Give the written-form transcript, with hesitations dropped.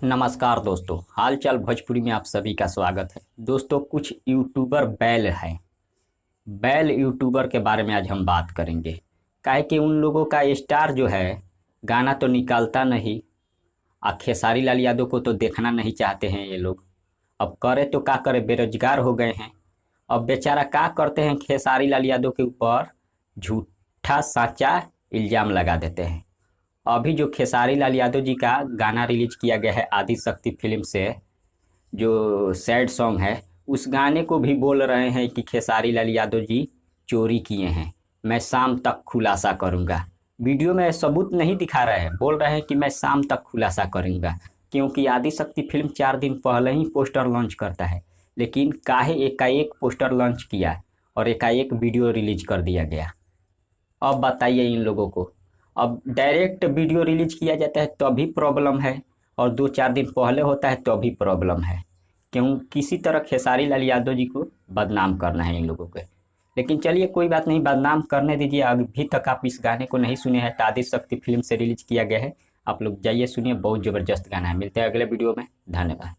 नमस्कार दोस्तों, हाल चाल भोजपुरी में आप सभी का स्वागत है। दोस्तों, कुछ यूट्यूबर बैल हैं। बैल यूट्यूबर के बारे में आज हम बात करेंगे। काहे कि उन लोगों का स्टार जो है गाना तो निकालता नहीं। खेसारी लाल यादव को तो देखना नहीं चाहते हैं ये लोग। अब करे तो क्या करे, बेरोजगार हो गए हैं। अब बेचारा क्या करते हैं, खेसारी लाल यादव के ऊपर झूठा साचा इल्जाम लगा देते हैं। अभी जो खेसारी लाल यादव जी का गाना रिलीज किया गया है आदि शक्ति फिल्म से, जो सैड सॉन्ग है, उस गाने को भी बोल रहे हैं कि खेसारी लाल यादव जी चोरी किए हैं। मैं शाम तक खुलासा करूंगा। वीडियो में सबूत नहीं दिखा रहे हैं, बोल रहे हैं कि मैं शाम तक खुलासा करूंगा। क्योंकि आदि शक्ति फिल्म 4 दिन पहले ही पोस्टर लॉन्च करता है, लेकिन काहे एकाएक पोस्टर लॉन्च किया और एकाएक वीडियो रिलीज कर दिया गया। अब बताइए इन लोगों को। अब डायरेक्ट वीडियो रिलीज किया जाता है तो भी प्रॉब्लम है, और 2-4 दिन पहले होता है तो भी प्रॉब्लम है। क्यों? किसी तरह खेसारी लाल यादव जी को बदनाम करना है इन लोगों को। लेकिन चलिए, कोई बात नहीं, बदनाम करने दीजिए। अभी तक आप इस गाने को नहीं सुने हैं तो आदि शक्ति फिल्म से रिलीज किया गया है, आप लोग जाइए सुनिए। बहुत ज़बरदस्त गाना है। मिलते हैं अगले वीडियो में। धन्यवाद।